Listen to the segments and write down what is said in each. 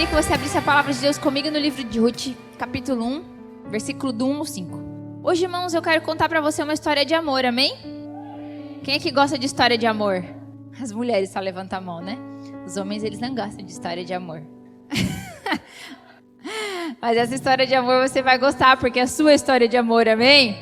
queria que você abrisse a palavra de Deus comigo no livro de Ruth, capítulo 1, versículo do 1 ao 5. Hoje, irmãos, eu quero contar para você uma história de amor, amém? Quem é que gosta de história de amor? As mulheres só levantam a mão, né? Os homens, eles não gostam de história de amor. Mas essa história de amor você vai gostar, porque é a sua história de amor, amém?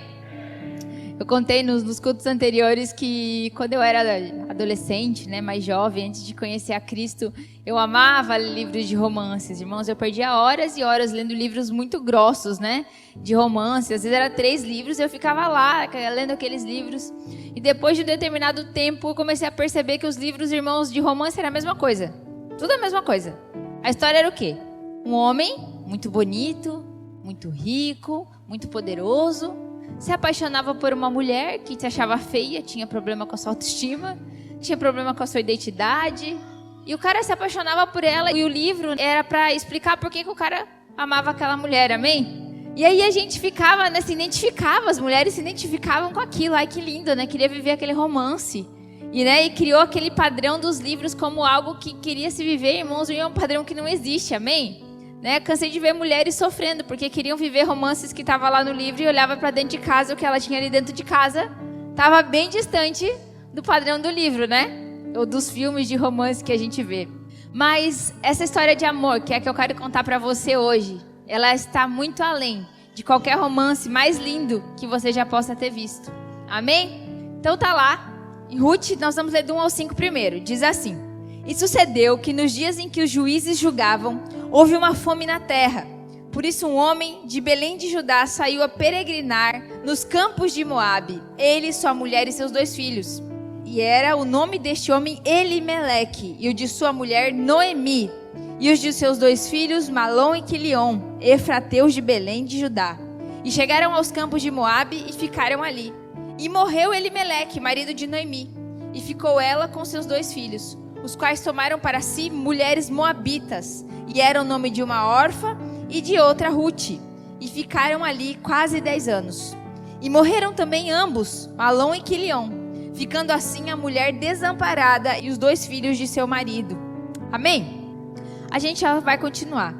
Eu contei nos cultos anteriores que quando eu era adolescente, né, mais jovem, antes de conhecer a Cristo, eu amava livros de romances. Irmãos, eu perdia horas e horas lendo livros muito grossos, né, de romance. Às vezes era 3 livros, eu ficava lá lendo aqueles livros. E depois de um determinado tempo, eu comecei a perceber que os livros, irmãos, de romance era a mesma coisa. Tudo a mesma coisa. A história era o quê? Um homem muito bonito, muito rico, muito poderoso, se apaixonava por uma mulher que te achava feia, tinha problema com a sua autoestima, tinha problema com a sua identidade, e o cara se apaixonava por ela, e o livro era para explicar por que o cara amava aquela mulher, amém? E aí a gente ficava, né, se identificava, as mulheres se identificavam com aquilo, ai que lindo, né, queria viver aquele romance, e criou aquele padrão dos livros como algo que queria se viver, irmãos, e é um padrão que não existe, amém? Cansei de ver mulheres sofrendo, porque queriam viver romances que estavam lá no livro e olhava para dentro de casa, o que ela tinha ali dentro de casa estava bem distante do padrão do livro, né? Ou dos filmes de romance que a gente vê. Mas essa história de amor, que é a que eu quero contar para você hoje, ela está muito além de qualquer romance mais lindo que você já possa ter visto. Amém? Então tá lá, em Ruth, nós vamos ler do 1 ao 5 primeiro. Diz assim: E sucedeu que nos dias em que os juízes julgavam, houve uma fome na terra. Por isso um homem de Belém de Judá saiu a peregrinar nos campos de Moabe, ele, sua mulher e seus 2 filhos. E era o nome deste homem Elimeleque, e o de sua mulher Noemi, e os de seus 2 filhos Malom e Quilion, efrateus de Belém de Judá. E chegaram aos campos de Moabe e ficaram ali. E morreu Elimeleque, marido de Noemi, e ficou ela com seus 2 filhos, os quais tomaram para si mulheres moabitas, e era o nome de uma órfã e de outra Ruth, e ficaram ali quase 10 anos. E morreram também ambos, Malom e Quilion, ficando assim a mulher desamparada e os 2 filhos de seu marido. Amém? A gente já vai continuar.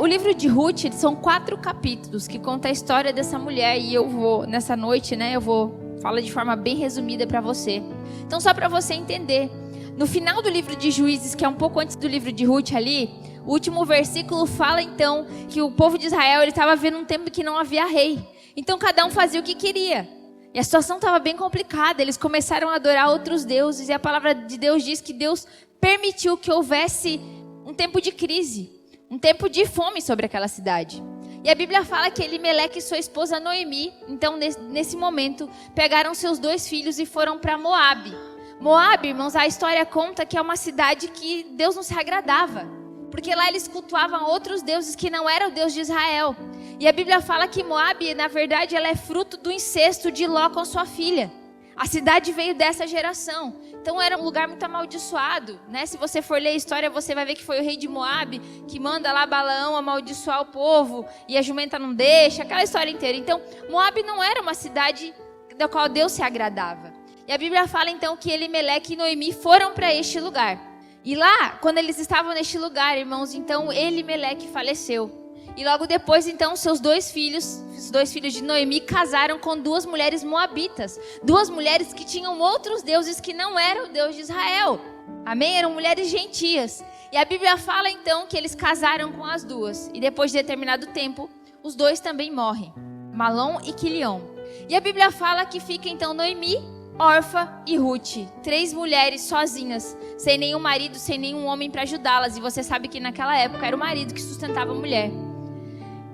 O livro de Ruth são 4 capítulos que conta a história dessa mulher, e eu vou, nessa noite, eu vou falar de forma bem resumida para você. Então, só para você entender, no final do livro de Juízes, que é um pouco antes do livro de Ruth ali, o último versículo fala então que o povo de Israel estava vivendo um tempo que não havia rei. Então cada um fazia o que queria. E a situação estava bem complicada. Eles começaram a adorar outros deuses. E a palavra de Deus diz que Deus permitiu que houvesse um tempo de crise, um tempo de fome sobre aquela cidade. E a Bíblia fala que Elimeleque e sua esposa Noemi, então nesse momento, pegaram seus 2 filhos e foram para Moabe. Moabe, irmãos, a história conta que é uma cidade que Deus não se agradava, porque lá eles cultuavam outros deuses que não eram o Deus de Israel. E a Bíblia fala que Moabe, na verdade, ela é fruto do incesto de Ló com sua filha. A cidade veio dessa geração. Então era um lugar muito amaldiçoado, né? Se você for ler a história, você vai ver que foi o rei de Moabe que manda lá Balaão amaldiçoar o povo, e a jumenta não deixa, aquela história inteira. Então, Moabe não era uma cidade da qual Deus se agradava. E a Bíblia fala então que Elimeleque e Noemi foram para este lugar. E lá, quando eles estavam neste lugar, irmãos, então Elimeleque faleceu. E logo depois, então, seus 2 filhos, os 2 filhos de Noemi, casaram com 2 mulheres moabitas. 2 mulheres que tinham outros deuses que não eram o Deus de Israel. Amém? Eram mulheres gentias. E a Bíblia fala então que eles casaram com as 2. E depois de determinado tempo, os 2 também morrem. Malom e Quilion. E a Bíblia fala que fica então Noemi, Orfa e Ruth, 3 mulheres sozinhas, sem nenhum marido, sem nenhum homem para ajudá-las. E você sabe que naquela época era o marido que sustentava a mulher.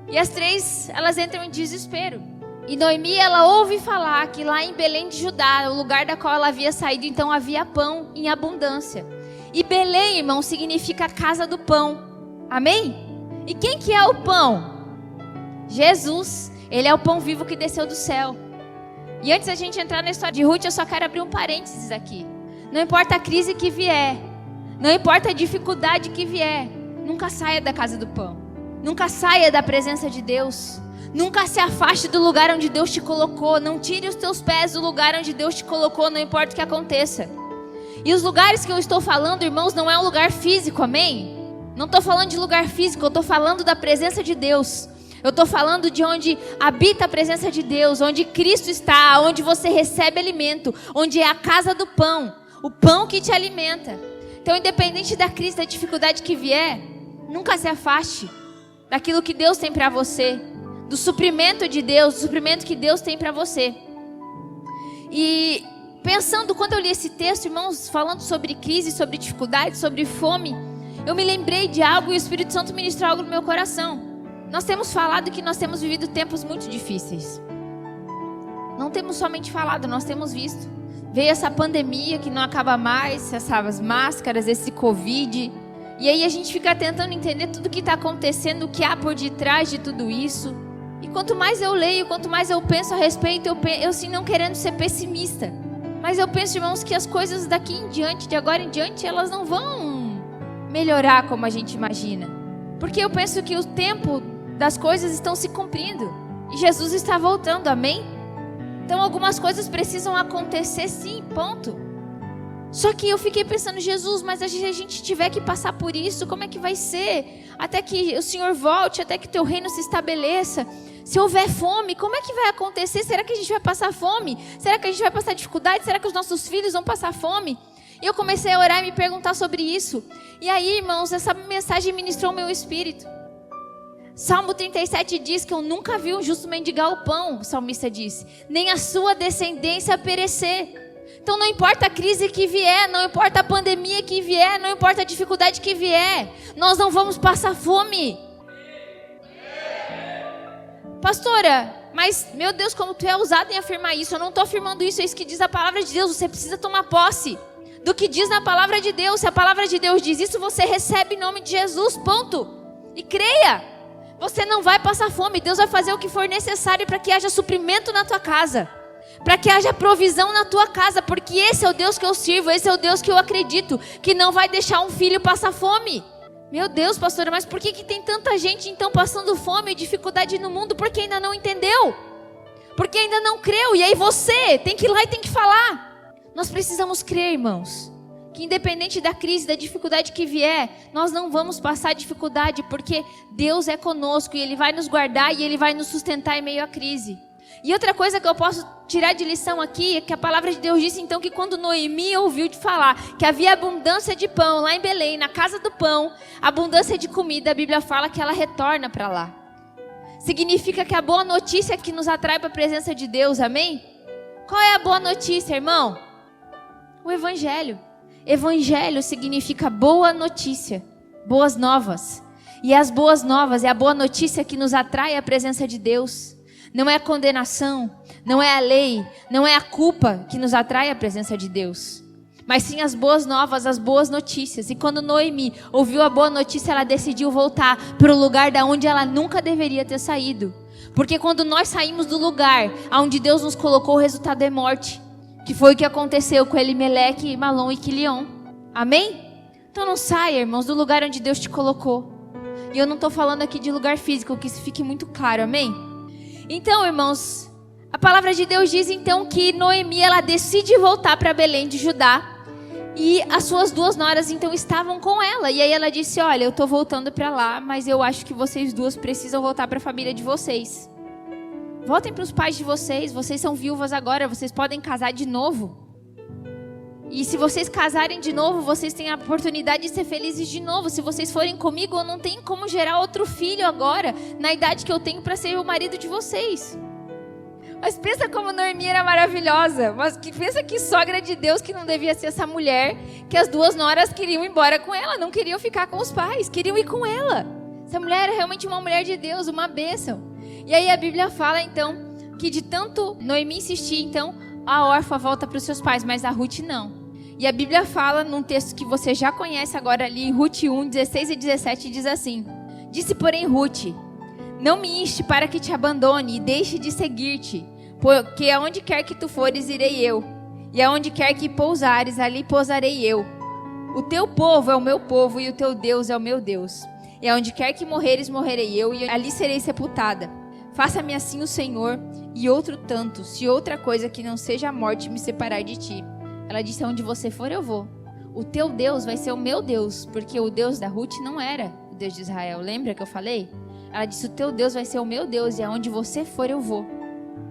E as 3, elas entram em desespero. E Noemi, ela ouve falar que lá em Belém de Judá, o lugar da qual ela havia saído, então havia pão em abundância. E Belém, irmão, significa casa do pão. Amém? E quem que é o pão? Jesus. Ele é o pão vivo que desceu do céu. E antes da gente entrar na história de Ruth, eu só quero abrir um parênteses aqui. Não importa a crise que vier, não importa a dificuldade que vier, nunca saia da casa do pão. Nunca saia da presença de Deus. Nunca se afaste do lugar onde Deus te colocou. Não tire os teus pés do lugar onde Deus te colocou, não importa o que aconteça. E os lugares que eu estou falando, irmãos, não é um lugar físico, amém? Não estou falando de lugar físico, eu estou falando da presença de Deus. Eu estou falando de onde habita a presença de Deus, onde Cristo está, onde você recebe alimento, onde é a casa do pão, o pão que te alimenta. Então, independente da crise, da dificuldade que vier, nunca se afaste daquilo que Deus tem para você, do suprimento de Deus, do suprimento que Deus tem para você. E pensando, quando eu li esse texto, irmãos, falando sobre crise, sobre dificuldade, sobre fome, eu me lembrei de algo e o Espírito Santo ministrou algo no meu coração. Nós temos falado que nós temos vivido tempos muito difíceis. Não temos somente falado, nós temos visto. Veio essa pandemia que não acaba mais, essas máscaras, esse Covid. E aí a gente fica tentando entender tudo o que está acontecendo, o que há por detrás de tudo isso. E quanto mais eu leio, quanto mais eu penso a respeito, eu sim, não querendo ser pessimista. Mas eu penso, irmãos, que as coisas daqui em diante, de agora em diante, elas não vão melhorar como a gente imagina. Porque eu penso que o tempo das coisas estão se cumprindo. E Jesus está voltando, amém? Então algumas coisas precisam acontecer sim, ponto. Só que eu fiquei pensando, Jesus, mas se a gente tiver que passar por isso, como é que vai ser? Até que o Senhor volte, até que teu reino se estabeleça. Se houver fome, como é que vai acontecer? Será que a gente vai passar fome? Será que a gente vai passar dificuldade? Será que os nossos filhos vão passar fome? E eu comecei a orar e me perguntar sobre isso. E aí, irmãos, essa mensagem ministrou o meu espírito. Salmo 37 diz que eu nunca vi um justo mendigar o pão, o salmista disse, nem a sua descendência perecer. Então não importa a crise que vier, não importa a pandemia que vier, não importa a dificuldade que vier, nós não vamos passar fome. Pastora, mas meu Deus, como tu é ousado em afirmar isso, eu não estou afirmando isso, é isso que diz a palavra de Deus, você precisa tomar posse do que diz na palavra de Deus. Se a palavra de Deus diz isso, você recebe em nome de Jesus, ponto. E creia. Você não vai passar fome. Deus vai fazer o que for necessário para que haja suprimento na tua casa, para que haja provisão na tua casa, porque esse é o Deus que eu sirvo, esse é o Deus que eu acredito, que não vai deixar um filho passar fome. Meu Deus, pastora, mas por que tem tanta gente então passando fome e dificuldade no mundo? Porque ainda não entendeu, porque ainda não creu. E aí você tem que ir lá e tem que falar. Nós precisamos crer, irmãos, que independente da crise, da dificuldade que vier, nós não vamos passar dificuldade, porque Deus é conosco e Ele vai nos guardar e Ele vai nos sustentar em meio à crise. E outra coisa que eu posso tirar de lição aqui é que a palavra de Deus disse então que quando Noemi ouviu de falar que havia abundância de pão lá em Belém, na casa do pão, abundância de comida, a Bíblia fala que ela retorna para lá. Significa que a boa notícia é que nos atrai para a presença de Deus, amém? Qual é a boa notícia, irmão? O Evangelho. Evangelho significa boa notícia, boas novas. E as boas novas é a boa notícia que nos atrai à presença de Deus. Não é a condenação, não é a lei, não é a culpa que nos atrai à presença de Deus. Mas sim as boas novas, as boas notícias. E quando Noemi ouviu a boa notícia, ela decidiu voltar para o lugar da onde ela nunca deveria ter saído. Porque quando nós saímos do lugar onde Deus nos colocou, o resultado é morte. Que foi o que aconteceu com Elimeleque, Malom e Quilion. Amém? Então não saia, irmãos, do lugar onde Deus te colocou. E eu não estou falando aqui de lugar físico, que isso fique muito claro, amém? Então, irmãos, a palavra de Deus diz então que Noemi, ela decide voltar para Belém de Judá. E as suas duas noras então estavam com ela. E aí ela disse, olha, eu estou voltando para lá, mas eu acho que vocês duas precisam voltar para a família de vocês. Voltem para os pais de vocês são viúvas agora, vocês podem casar de novo. E se vocês casarem de novo, vocês têm a oportunidade de ser felizes de novo. Se vocês forem comigo, eu não tenho como gerar outro filho agora, na idade que eu tenho para ser o marido de vocês. Mas pensa como Noemi era maravilhosa. Mas pensa que sogra de Deus, que não devia ser essa mulher, que as duas noras queriam ir embora com ela, não queriam ficar com os pais, queriam ir com ela. Essa mulher era realmente uma mulher de Deus, uma bênção. E aí a Bíblia fala então que de tanto Noemi insistir, então a órfã volta para os seus pais, mas a Ruth não. E a Bíblia fala num texto que você já conhece agora ali em Ruth 1, 16 e 17, diz assim: disse porém Ruth, não me inste para que te abandone e deixe de seguir-te, porque aonde quer que tu fores irei eu, e aonde quer que pousares ali pousarei eu. O teu povo é o meu povo e o teu Deus é o meu Deus. E aonde quer que morreres morrerei eu e ali serei sepultada. Faça-me assim o Senhor, e outro tanto, se outra coisa que não seja a morte me separar de ti. Ela disse, aonde você for eu vou. o teu Deus vai ser o meu Deus, porque o Deus da Ruth não era o Deus de Israel. Lembra que eu falei? Ela disse, o teu Deus vai ser o meu Deus e aonde você for eu vou.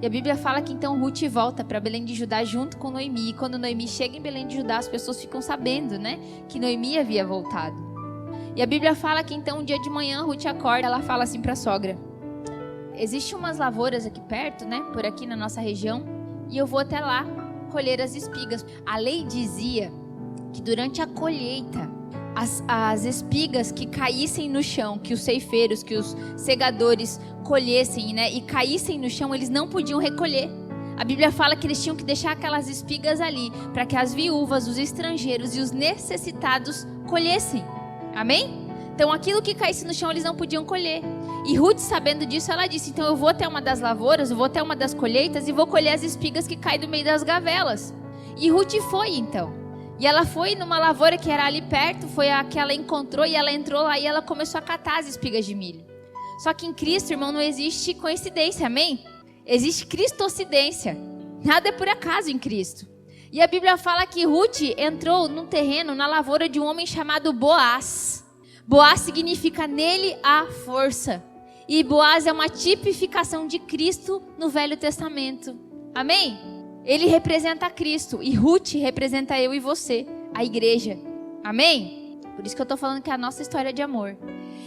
E a Bíblia fala que então Ruth volta para Belém de Judá junto com Noemi. E quando Noemi chega em Belém de Judá, as pessoas ficam sabendo, né, que Noemi havia voltado. E a Bíblia fala que então um dia de manhã Ruth acorda, ela fala assim para a sogra, existem umas lavouras aqui perto, né, por aqui na nossa região, e eu vou até lá colher as espigas. A lei dizia que durante a colheita, as espigas que caíssem no chão, que os ceifeiros, que os segadores colhessem, né, e caíssem no chão, eles não podiam recolher. A Bíblia fala que eles tinham que deixar aquelas espigas ali, para que as viúvas, os estrangeiros e os necessitados colhessem. Amém? Então aquilo que caísse no chão eles não podiam colher. E Ruth, sabendo disso, ela disse, então eu vou até uma das lavouras, eu vou até uma das colheitas e vou colher as espigas que caem do meio das gavelas. E Ruth foi então. E ela foi numa lavoura que era ali perto, foi a que ela encontrou, e ela entrou lá e ela começou a catar as espigas de milho. Só que em Cristo, irmão, não existe coincidência, amém? Existe cristocidência. Nada é por acaso em Cristo. E a Bíblia fala que Ruth entrou num terreno, na lavoura de um homem chamado Boaz. Boaz significa nele há força. E Boaz é uma tipificação de Cristo no Velho Testamento. Amém? Ele representa Cristo e Ruth representa eu e você, a igreja. Amém? Por isso que eu estou falando que é a nossa história de amor.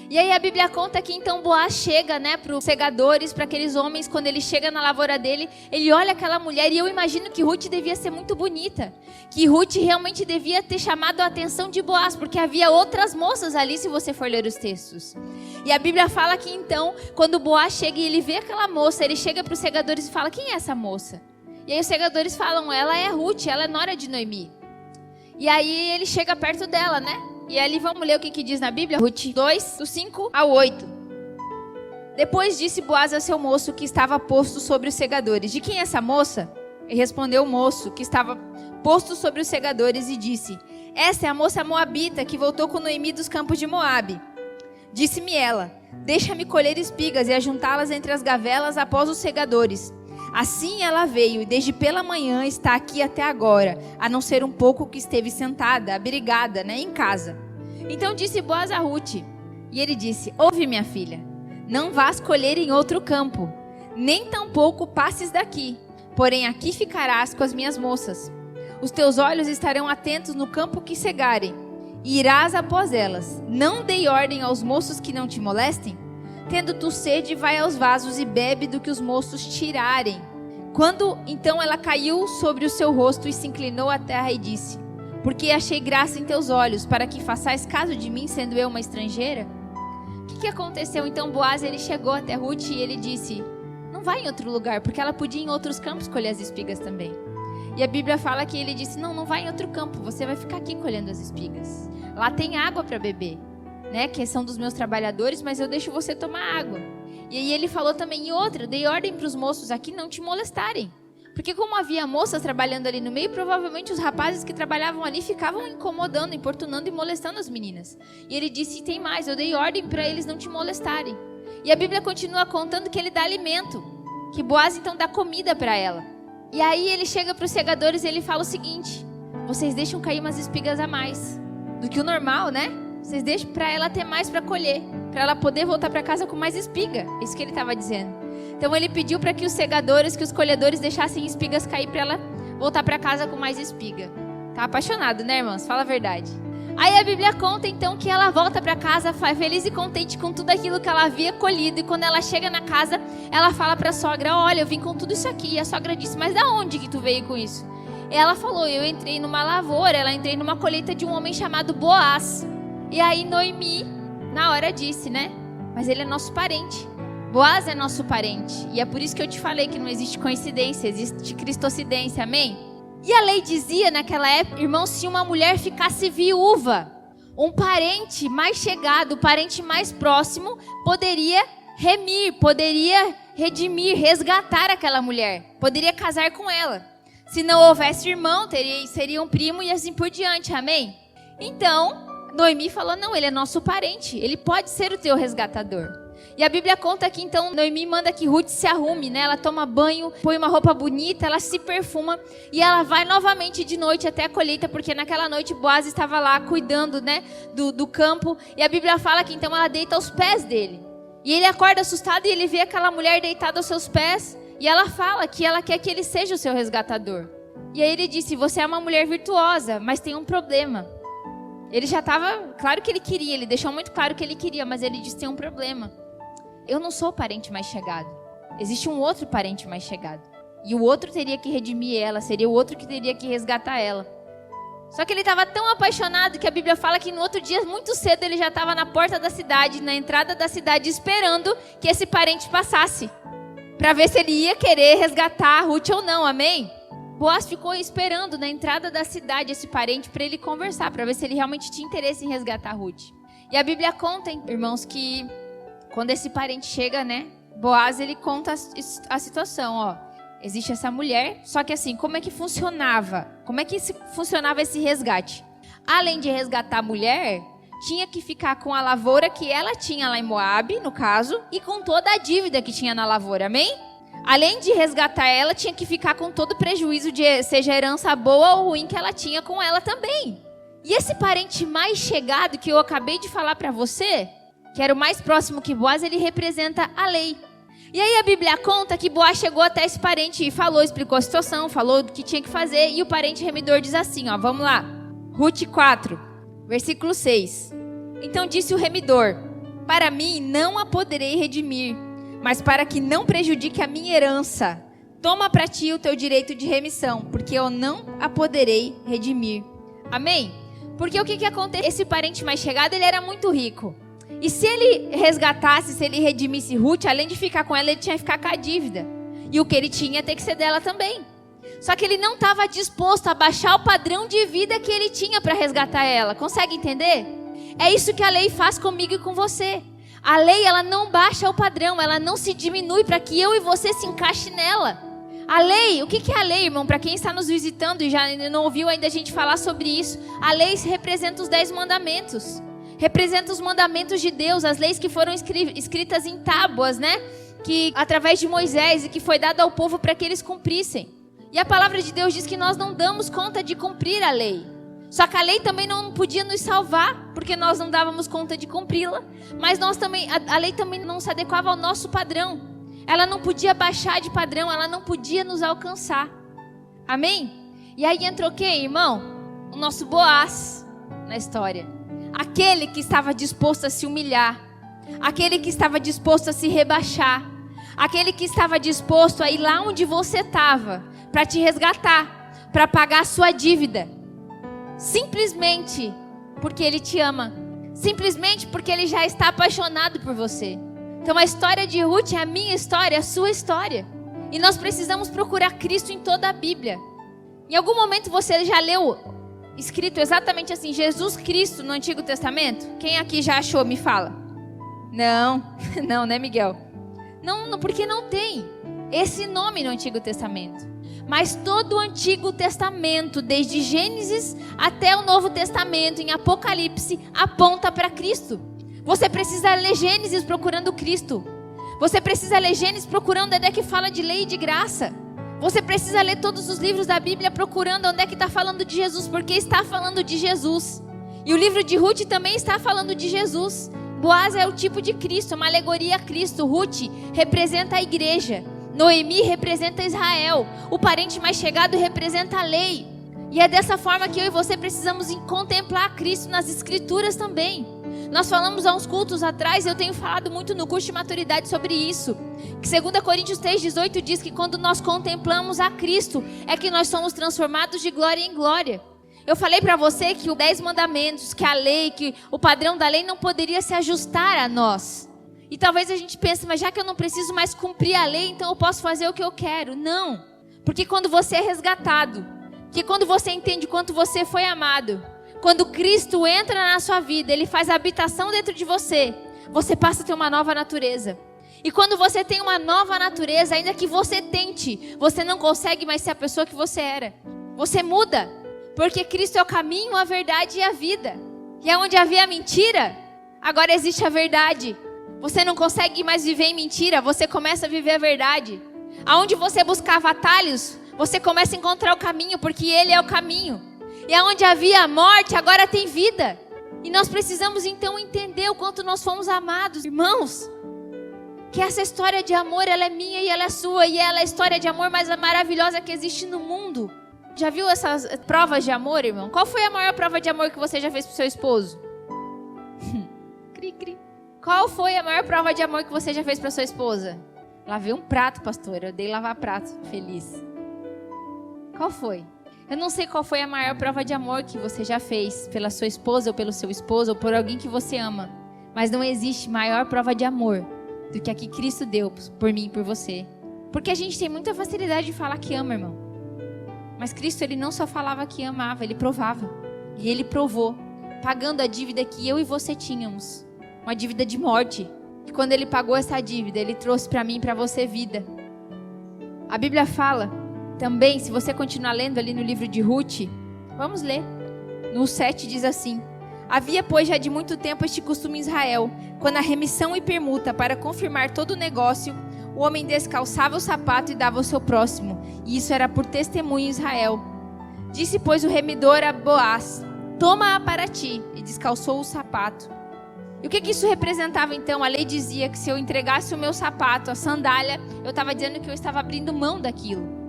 E aí a Bíblia conta que então Boaz chega, né, para os segadores, para aqueles homens, quando ele chega na lavoura dele, ele olha aquela mulher e eu imagino que Ruth devia ser muito bonita. Que Ruth realmente devia ter chamado a atenção de Boaz, porque havia outras moças ali se você for ler os textos. E a Bíblia fala que então, quando Boaz chega e ele vê aquela moça, ele chega para os segadores e fala, quem é essa moça? E aí os segadores falam, ela é Ruth, ela é nora de Noemi. E aí ele chega perto dela, né? E ali vamos ler o que diz na Bíblia, Ruth 2, do 5 ao 8. Depois disse Boaz ao seu moço que estava posto sobre os segadores, de quem é essa moça? E respondeu o moço que estava posto sobre os segadores e disse, essa é a moça moabita que voltou com Noemi dos campos de Moabe. Disse-me ela, deixa-me colher espigas e ajuntá-las entre as gavelas após os segadores. Assim ela veio e desde pela manhã está aqui até agora, a não ser um pouco que esteve sentada, abrigada, né, em casa. Então disse Boaz a Ruth, e ele disse, ouve minha filha, não vás colher em outro campo, nem tampouco passes daqui, porém aqui ficarás com as minhas moças. Os teus olhos estarão atentos no campo que cegarem, e irás após elas. Não dei ordem aos moços que não te molestem? Tendo tu sede, vai aos vasos e bebe do que os moços tirarem. Quando então ela caiu sobre o seu rosto e se inclinou à terra e disse, porque achei graça em teus olhos, para que façais caso de mim, sendo eu uma estrangeira? O que aconteceu? Então Boaz, ele chegou até Ruth e ele disse, não vai em outro lugar, porque ela podia em outros campos colher as espigas também. E a Bíblia fala que ele disse, não vai em outro campo, você vai ficar aqui colhendo as espigas. Lá tem água para beber. Né, que são dos meus trabalhadores, mas eu deixo você tomar água. E aí ele falou também, e outra, dei ordem para os moços aqui não te molestarem. Porque como havia moças trabalhando ali no meio, provavelmente os rapazes que trabalhavam ali ficavam incomodando, importunando e molestando as meninas. E ele disse, e tem mais, eu dei ordem para eles não te molestarem. E a Bíblia continua contando que ele dá alimento, que Boaz então dá comida para ela. E aí ele chega para os segadores e ele fala o seguinte, vocês deixam cair umas espigas a mais do que o normal, né? Vocês deixam para ela ter mais para colher, para ela poder voltar para casa com mais espiga. Isso que ele estava dizendo. Então ele pediu para que os segadores, que os colhedores deixassem espigas cair para ela voltar para casa com mais espiga. Tá apaixonado, né, irmãos? Fala a verdade. Aí a Bíblia conta então que ela volta para casa feliz e contente com tudo aquilo que ela havia colhido. E quando ela chega na casa, ela fala para a sogra, olha, eu vim com tudo isso aqui. E a sogra disse, mas da onde que tu veio com isso? E ela falou, eu entrei numa lavoura, ela entrei numa colheita de um homem chamado Boaz. E aí Noemi, na hora disse, né? Mas ele é nosso parente. Boaz é nosso parente. E é por isso que eu te falei que não existe coincidência, existe cristocidência, amém? E a lei dizia naquela época, irmão, se uma mulher ficasse viúva, um parente mais chegado, o parente mais próximo, poderia remir, poderia redimir, resgatar aquela mulher. Poderia casar com ela. Se não houvesse irmão, seria um primo e assim por diante, amém? Então Noemi falou, não, ele é nosso parente, ele pode ser o teu resgatador. E a Bíblia conta que então Noemi manda que Ruth se arrume, né? Ela toma banho, põe uma roupa bonita, ela se perfuma e ela vai novamente de noite até a colheita, porque naquela noite Boaz estava lá cuidando, né, do campo. E a Bíblia fala que então ela deita aos pés dele. E ele acorda assustado e ele vê aquela mulher deitada aos seus pés. E ela fala que ela quer que ele seja o seu resgatador. E aí ele disse, você é uma mulher virtuosa, mas tem um problema. Ele já estava, claro que ele queria, ele deixou muito claro que ele queria, mas ele disse, tem um problema. Eu não sou o parente mais chegado. Existe um outro parente mais chegado. E o outro teria que redimir ela, seria o outro que teria que resgatar ela. Só que ele estava tão apaixonado que a Bíblia fala que no outro dia, muito cedo, ele já estava na porta da cidade, na entrada da cidade, esperando que esse parente passasse. Para ver se ele ia querer resgatar a Ruth ou não, amém? Boaz ficou esperando na entrada da cidade esse parente para ele conversar, para ver se ele realmente tinha interesse em resgatar a Ruth. E a Bíblia conta, irmãos, que quando esse parente chega, né, Boaz, ele conta a situação, ó. Existe essa mulher, só que assim, como é que funcionava? Como é que funcionava esse resgate? Além de resgatar a mulher, tinha que ficar com a lavoura que ela tinha lá em Moabe, no caso, e com toda a dívida que tinha na lavoura, amém? Além de resgatar ela, tinha que ficar com todo o prejuízo de seja herança boa ou ruim que ela tinha com ela também. E esse parente mais chegado que eu acabei de falar para você, que era o mais próximo que Boaz, ele representa a lei. E aí a Bíblia conta que Boaz chegou até esse parente e falou, explicou a situação, falou o que tinha que fazer. E o parente remidor diz assim, ó, vamos lá. Ruth 4, versículo 6. Então disse o remidor, para mim não a poderei redimir, mas para que não prejudique a minha herança, toma para ti o teu direito de remissão, porque eu não a poderei redimir. Amém? Porque o que acontece? Esse parente mais chegado, ele era muito rico. E se ele resgatasse, se ele redimisse Ruth, além de ficar com ela, ele tinha que ficar com a dívida. E o que ele tinha ia ter que ser dela também. Só que ele não estava disposto a baixar o padrão de vida que ele tinha para resgatar ela. Consegue entender? É isso que a lei faz comigo e com você. A lei, ela não baixa o padrão, ela não se diminui para que eu e você se encaixe nela. A lei, o que é a lei, irmão? Para quem está nos visitando e já não ouviu ainda a gente falar sobre isso, a lei representa os 10 mandamentos. Representa os mandamentos de Deus, as leis que foram escritas em tábuas, né? Que através de Moisés e que foi dado ao povo para que eles cumprissem. E a palavra de Deus diz que nós não damos conta de cumprir a lei. Só que a lei também não podia nos salvar, porque nós não dávamos conta de cumpri-la. Mas nós também, a lei também não se adequava ao nosso padrão. Ela não podia baixar de padrão, ela não podia nos alcançar. Amém? E aí entrou quem, irmão? O nosso Boaz na história. Aquele que estava disposto a se humilhar. Aquele que estava disposto a se rebaixar. Aquele que estava disposto a ir lá onde você estava, para te resgatar, para pagar a sua dívida. Simplesmente porque Ele te ama. Simplesmente porque Ele já está apaixonado por você. Então a história de Ruth é a minha história, é a sua história. E nós precisamos procurar Cristo em toda a Bíblia. Em algum momento você já leu escrito exatamente assim, Jesus Cristo no Antigo Testamento? Quem aqui já achou? Me fala. Não, né, Miguel? Não, porque não tem esse nome no Antigo Testamento. Mas todo o Antigo Testamento, desde Gênesis até o Novo Testamento, em Apocalipse, aponta para Cristo. Você precisa ler Gênesis procurando Cristo. Você precisa ler Gênesis procurando onde é que fala de lei e de graça. Você precisa ler todos os livros da Bíblia procurando onde é que está falando de Jesus, porque está falando de Jesus. E o livro de Ruth também está falando de Jesus. Boaz é o tipo de Cristo, é uma alegoria a Cristo. Ruth representa a igreja. Noemi representa Israel. O parente mais chegado representa a lei. E é dessa forma que eu e você precisamos contemplar Cristo nas Escrituras também. Nós falamos há uns cultos atrás, eu tenho falado muito no curso de maturidade sobre isso, que 2 Coríntios 3,18 diz que quando nós contemplamos a Cristo, é que nós somos transformados de glória em glória. Eu falei para você que os 10 mandamentos, que a lei, que o padrão da lei não poderia se ajustar a nós. E talvez a gente pense, mas já que eu não preciso mais cumprir a lei, então eu posso fazer o que eu quero. Não, porque quando você é resgatado, porque quando você entende quanto você foi amado, quando Cristo entra na sua vida, Ele faz habitação dentro de você, você passa a ter uma nova natureza. E quando você tem uma nova natureza, ainda que você tente, você não consegue mais ser a pessoa que você era. Você muda, porque Cristo é o caminho, a verdade e a vida. E onde havia mentira, agora existe a verdade. Você não consegue mais viver em mentira, você começa a viver a verdade. Aonde você buscava atalhos, você começa a encontrar o caminho, porque Ele é o caminho. E aonde havia morte, agora tem vida. E nós precisamos então entender o quanto nós fomos amados, irmãos. Que essa história de amor, ela é minha e ela é sua. E ela é a história de amor mais maravilhosa que existe no mundo. Já viu essas provas de amor, irmão? Qual foi a maior prova de amor que você já fez pro seu esposo? Cri, cri. Qual foi a maior prova de amor que você já fez pra sua esposa? Lavei um prato, pastor. Eu dei lavar prato. Feliz. Qual foi? Eu não sei qual foi a maior prova de amor que você já fez pela sua esposa ou pelo seu esposo ou por alguém que você ama. Mas não existe maior prova de amor do que a que Cristo deu por mim e por você. Porque a gente tem muita facilidade de falar que ama, irmão. Mas Cristo, Ele não só falava que amava, Ele provava. E Ele provou, pagando a dívida que eu e você tínhamos. Uma dívida de morte. E quando Ele pagou essa dívida, Ele trouxe para mim e para você vida. A Bíblia fala também, se você continuar lendo ali no livro de Ruth, vamos ler. No 7 diz assim: havia, pois, já de muito tempo este costume em Israel, quando a remissão e permuta para confirmar todo o negócio, o homem descalçava o sapato e dava ao seu próximo, e isso era por testemunho em Israel. Disse, pois, o remidor a Boaz: toma-a para ti, e descalçou o sapato. E o que isso representava então? A lei dizia que se eu entregasse o meu sapato, a sandália, eu estava dizendo que eu estava abrindo mão daquilo.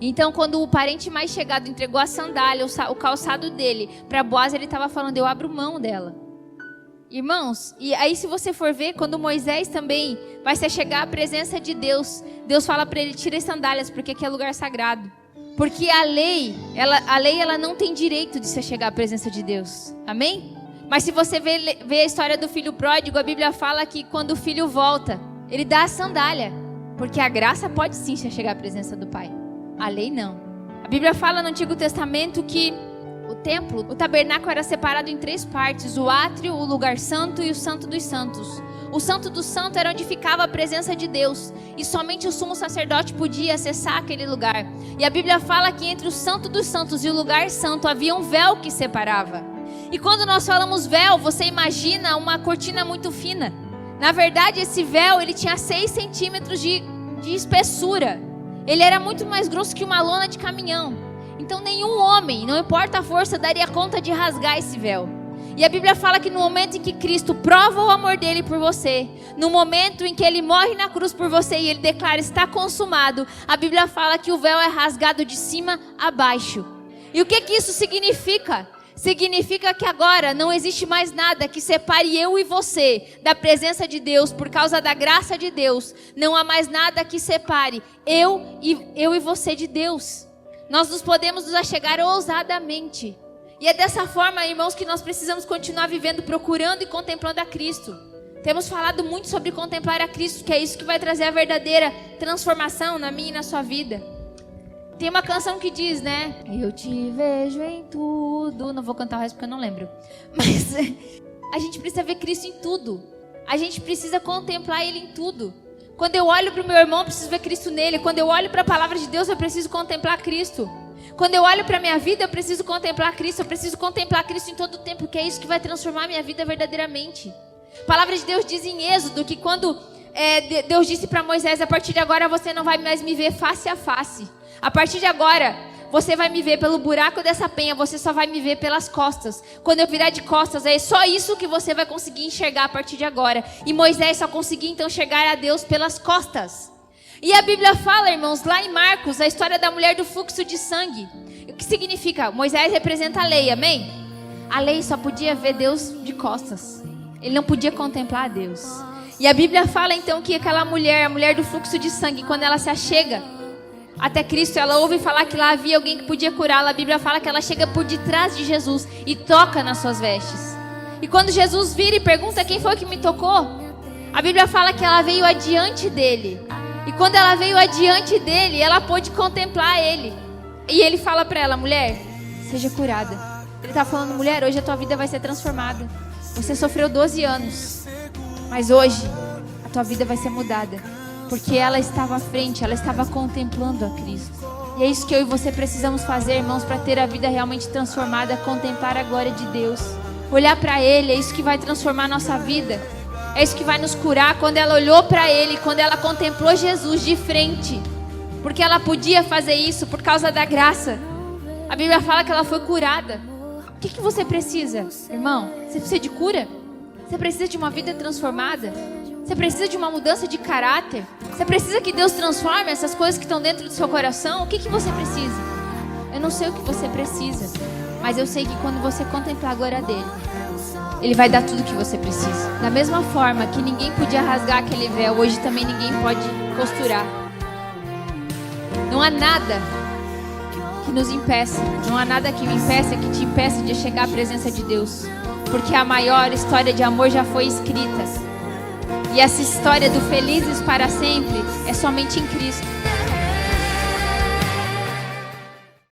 Então, quando o parente mais chegado entregou a sandália, o calçado dele, para Boaz, ele estava falando: eu abro mão dela. Irmãos, e aí se você for ver, quando Moisés também vai se chegar à presença de Deus, Deus fala para ele: tira as sandálias, porque aqui é lugar sagrado. Porque a lei ela não tem direito de se chegar à presença de Deus. Amém? Mas se você vê a história do filho pródigo, a Bíblia fala que quando o filho volta, ele dá a sandália. Porque a graça pode sim se chegar à presença do Pai. A lei não. A Bíblia fala no Antigo Testamento que o templo, o tabernáculo era separado em 3 partes: o átrio, o lugar santo e o santo dos santos. O santo do santo era onde ficava a presença de Deus, e somente o sumo sacerdote podia acessar aquele lugar. E a Bíblia fala que entre o santo dos santos e o lugar santo havia um véu que separava. E quando nós falamos véu, você imagina uma cortina muito fina. Na verdade, esse véu ele tinha 6 centímetros de espessura. Ele era muito mais grosso que uma lona de caminhão. Então nenhum homem, não importa a força, daria conta de rasgar esse véu. E a Bíblia fala que no momento em que Cristo prova o amor dele por você, no momento em que ele morre na cruz por você e ele declara: está consumado, a Bíblia fala que o véu é rasgado de cima a baixo. E o que isso significa? Significa que agora não existe mais nada que separe eu e você da presença de Deus. Por causa da graça de Deus, não há mais nada que separe eu e você de Deus. Nós nos podemos nos achegar ousadamente. E é dessa forma, irmãos, que nós precisamos continuar vivendo, procurando e contemplando a Cristo. Temos falado muito sobre contemplar a Cristo, que é isso que vai trazer a verdadeira transformação na minha e na sua vida. Tem uma canção que diz, né? Eu te vejo em tudo. Não vou cantar o resto porque eu não lembro. Mas a gente precisa ver Cristo em tudo. A gente precisa contemplar Ele em tudo. Quando eu olho para o meu irmão, eu preciso ver Cristo nele. Quando eu olho para a palavra de Deus, eu preciso contemplar Cristo. Quando eu olho para a minha vida, eu preciso contemplar Cristo. Eu preciso contemplar Cristo em todo o tempo, porque é isso que vai transformar a minha vida verdadeiramente. A palavra de Deus diz em Êxodo que quando Deus disse para Moisés: a partir de agora você não vai mais me ver face a face. A partir de agora, você vai me ver pelo buraco dessa penha, você só vai me ver pelas costas. Quando eu virar de costas, é só isso que você vai conseguir enxergar a partir de agora. E Moisés só conseguia então enxergar a Deus pelas costas. E a Bíblia fala, irmãos, lá em Marcos, a história da mulher do fluxo de sangue. O que significa? Moisés representa a lei, amém? A lei só podia ver Deus de costas. Ele não podia contemplar a Deus. E a Bíblia fala então que aquela mulher, a mulher do fluxo de sangue, quando ela se achega até Cristo, ela ouve falar que lá havia alguém que podia curá-la. A Bíblia fala que ela chega por detrás de Jesus e toca nas suas vestes. E quando Jesus vira e pergunta: quem foi que me tocou? A Bíblia fala que ela veio adiante dele. E quando ela veio adiante dele, ela pôde contemplar ele. E ele fala para ela: mulher, seja curada. Ele está falando: mulher, hoje a tua vida vai ser transformada. Você sofreu 12 anos, mas hoje a tua vida vai ser mudada. Porque ela estava à frente, ela estava contemplando a Cristo. E é isso que eu e você precisamos fazer, irmãos, para ter a vida realmente transformada, contemplar a glória de Deus, olhar para Ele. É isso que vai transformar a nossa vida. É isso que vai nos curar quando ela olhou para Ele, quando ela contemplou Jesus de frente. Porque ela podia fazer isso por causa da graça. A Bíblia fala que ela foi curada. O que você precisa, irmão? Você precisa de cura? Você precisa de uma vida transformada? Você precisa de uma mudança de caráter? Você precisa que Deus transforme essas coisas que estão dentro do seu coração? O que você precisa? Eu não sei o que você precisa, mas eu sei que quando você contemplar a glória dele, Ele vai dar tudo o que você precisa. Da mesma forma que ninguém podia rasgar aquele véu, hoje também ninguém pode costurar. Não há nada que nos impeça, não há nada que me impeça, que te impeça de chegar à presença de Deus. Porque a maior história de amor já foi escrita. E essa história do felizes para sempre é somente em Cristo.